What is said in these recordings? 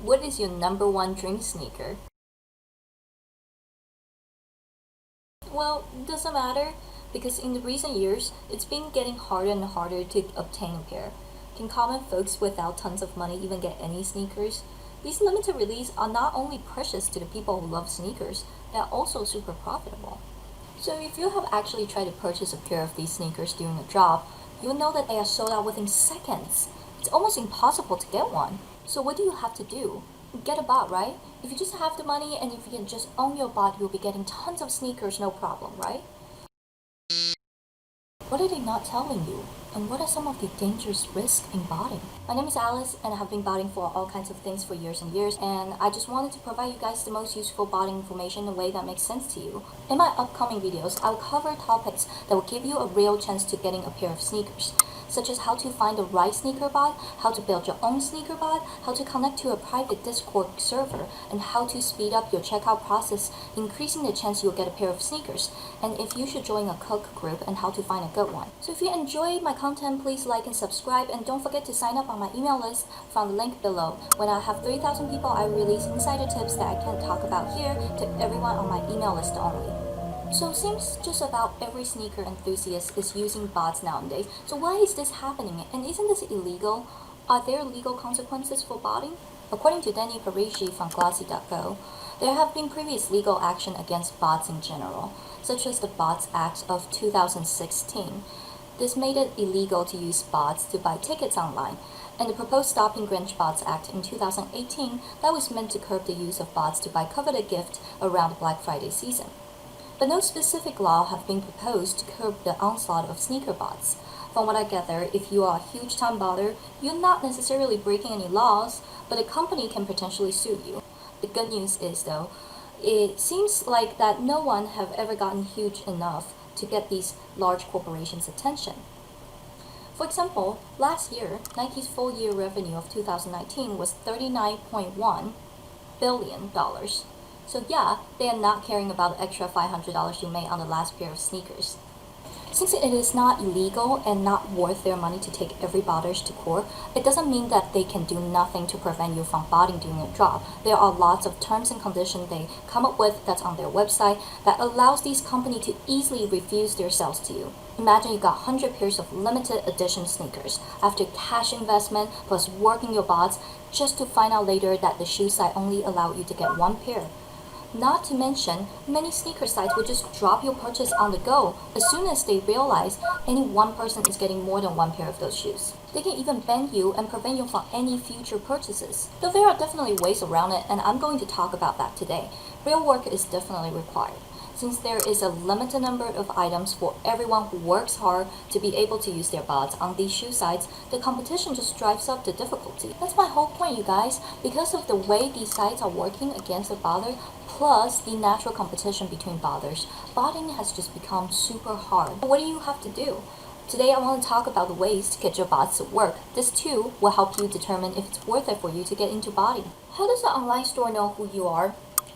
What is your number one dream sneaker? Well, it doesn't matter because in the recent years, it's been getting harder and harder to obtain a pair. Can common folks without tons of money even get any sneakers? These limited release are not only precious to the people who love sneakers, they are also super profitable. So if you have actually tried to purchase a pair of these sneakers during a drop, you'll know that they are sold out within seconds. It's almost impossible to get one. So what do you have to do? Get a bot, right? If you just have the money and if you can just own your bot, you'll be getting tons of sneakers, no problem, right? What are they not telling you? And what are some of the dangerous risks in botting? My name is Alice and I have been botting for all kinds of things for years and years, and I just wanted to provide you guys the most useful botting information in a way that makes sense to you. In my upcoming videos, I'll cover topics that will give you a real chance to getting a pair of sneakers, such as how to find the right sneaker bot, how to build your own sneaker bot, how to connect to a private Discord server, and how to speed up your checkout process, increasing the chance you'll get a pair of sneakers, and if you should join a cook group and how to find a good one. So if you enjoy my content, please like and subscribe, and don't forget to sign up on my email list from the link below. When I have 3,000 people, I release insider tips that I can't talk about here to everyone on my email list only. So it seems just about every sneaker enthusiast is using bots nowadays. So why is this happening? And isn't this illegal? Are there legal consequences for botting? According to Danny Parisi from Glossy.go, there have been previous legal action against bots in general, such as the Bots Act of 2016. This made it illegal to use bots to buy tickets online, and the proposed Stopping Grinch Bots Act in 2018 that was meant to curb the use of bots to buy coveted gifts around the Black Friday season. But no specific law have been proposed to curb the onslaught of sneaker bots. From what I gather, if you are a huge time botter, you're not necessarily breaking any laws, but a company can potentially sue you. The good news is though, it seems like that no one have ever gotten huge enough to get these large corporations' attention. For example, last year, Nike's full year revenue of 2019 was $39.1 billion. So yeah, they are not caring about the extra $500 you made on the last pair of sneakers. Since it is not illegal and not worth their money to take every botters to court, it doesn't mean that they can do nothing to prevent you from botting during a drop. There are lots of terms and conditions they come up with that's on their website that allows these companies to easily refuse their sales to you. Imagine you got 100 pairs of limited edition sneakers after cash investment plus working your bots just to find out later that the shoe site only allowed you to get one pair. Not to mention, many sneaker sites will just drop your purchase on the go as soon as they realize any one person is getting more than one pair of those shoes. They can even ban you and prevent you from any future purchases. Though there are definitely ways around it, and I'm going to talk about that today. Real work is definitely required, since there is a limited number of items for everyone who works hard to be able to use their bots on these shoe sites. The competition just drives up the difficulty. That's my whole point, you guys. Because of the way these sites are working against the botter, plus the natural competition between botters, botting has just become super hard. What do you have to do? Today I want to talk about the ways to get your bots to work. This too will help you determine if it's worth it for you to get into botting. How does the online store know who you are?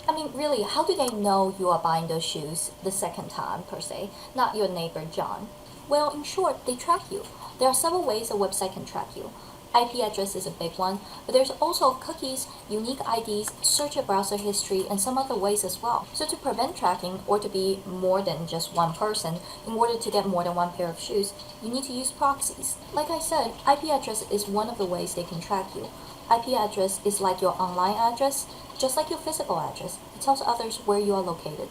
I mean, really, how do they know you are buying those shoes the second time, per se, not your neighbor John? Well, in short, they track you. There are several ways a website can track you. IP address is a big one, but there's also cookies, unique IDs, search your browser history, and some other ways as well. So to prevent tracking, or to be more than just one person, in order to get more than one pair of shoes, you need to use proxies. Like I said, IP address is one of the ways they can track you. IP address is like your online address, just like your physical address. It tells others where you are located.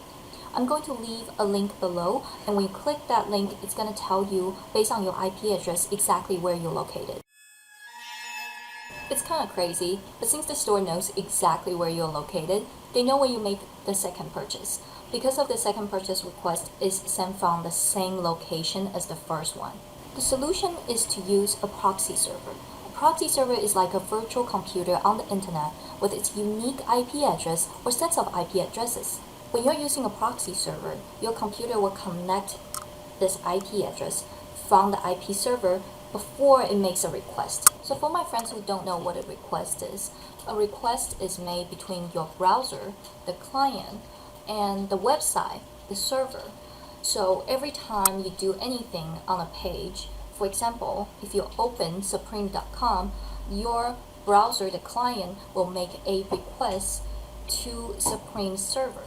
I'm going to leave a link below, and when you click that link, it's going to tell you, based on your IP address, exactly where you're located. It's kind of crazy, but since the store knows exactly where you're located, they know when you make the second purchase. Because of the second purchase request is sent from the same location as the first one. The solution is to use a proxy server. A proxy server is like a virtual computer on the internet with its unique IP address or sets of IP addresses. When you're using a proxy server, your computer will connect this IP address from the IP server before it makes a request. So for my friends who don't know what a request is made between your browser, the client, and the website, the server. So every time you do anything on a page, for example, if you open supreme.com, your browser, the client, will make a request to Supreme's server.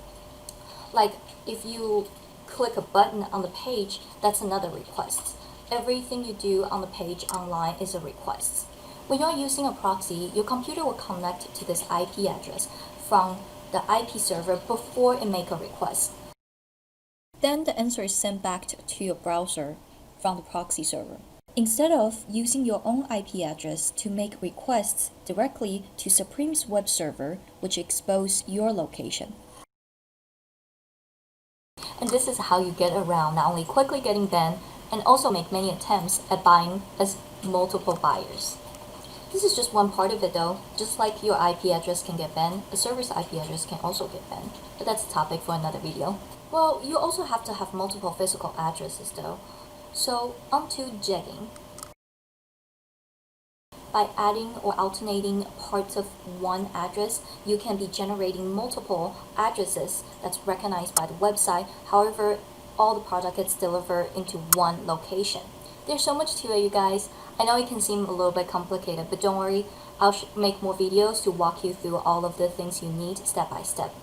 Like if you click a button on the page, that's another request. Everything you do on the page online is a request. When you're using a proxy, your computer will connect to this IP address from the IP server before it make a request. Then the answer is sent back to your browser from the proxy server. Instead of using your own IP address to make requests directly to Supreme's web server, which expose your location. And this is how you get around not only quickly getting banned, and also make many attempts at buying as multiple buyers. This is just one part of it though. Just like your IP address can get banned, a server's IP address can also get banned. But that's a topic for another video. Well, you also have to have multiple physical addresses though. So onto jegging. By adding or alternating parts of one address, you can be generating multiple addresses that's recognized by the website. However, all the product gets delivered into one location. There's so much to it, you guys. I know it can seem a little bit complicated, but don't worry, I'll make more videos to walk you through all of the things you need step by step.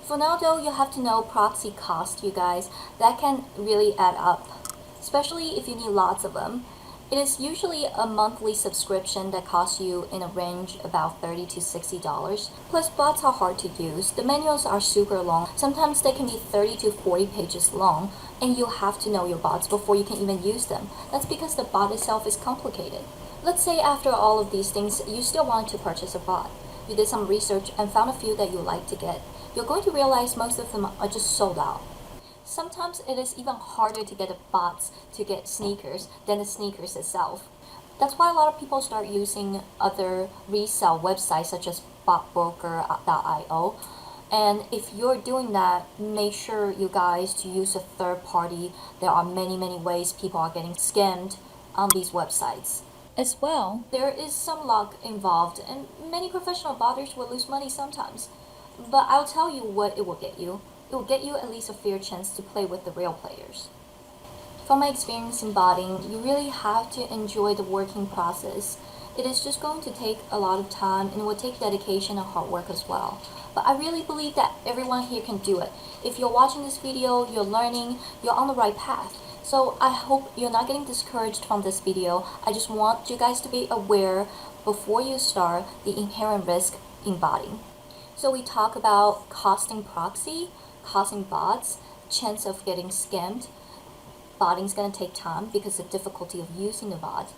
For now though, you have to know proxy cost, you guys. That can really add up, especially if you need lots of them. It is usually a monthly subscription that costs you in a range about $30 to $60. Plus, bots are hard to use. The manuals are super long. Sometimes they can be 30 to 40 pages long, and you have to know your bots before you can even use them. That's because the bot itself is complicated. Let's say after all of these things, you still wanted to purchase a bot. You did some research and found a few that you like to get. You're going to realize most of them are just sold out. Sometimes it is even harder to get the bots to get sneakers than the sneakers itself. That's why a lot of people start using other resale websites such as botbroker.io. And if you're doing that, make sure you guys to use a third party. There are many ways people are getting scammed on these websites. As well, there is some luck involved, and many professional botters will lose money sometimes. But I'll tell you what it will get you. It will get you at least a fair chance to play with the real players. From my experience in botting, you really have to enjoy the working process. It is just going to take a lot of time, and it will take dedication and hard work as well. But I really believe that everyone here can do it. If you're watching this video, you're learning, you're on the right path. So I hope you're not getting discouraged from this video. I just want you guys to be aware before you start the inherent risk in botting. So we talk about costing proxy, costing bots, chance of getting scammed. Botting is going to take time because of the difficulty of using the bot,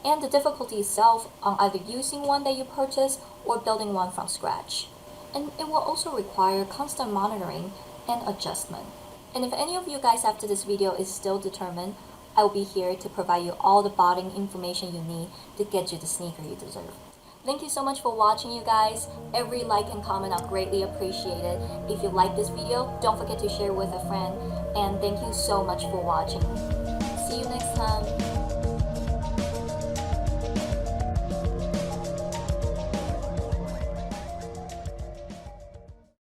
and the difficulty itself on either using one that you purchase or building one from scratch. And it will also require constant monitoring and adjustment. And if any of you guys after this video is still determined, I will be here to provide you all the botting information you need to get you the sneaker you deserve. Thank you so much for watching, you guys. Every like and comment are greatly appreciated. If you like this video, don't forget to share with a friend. And thank you so much for watching. See you next time.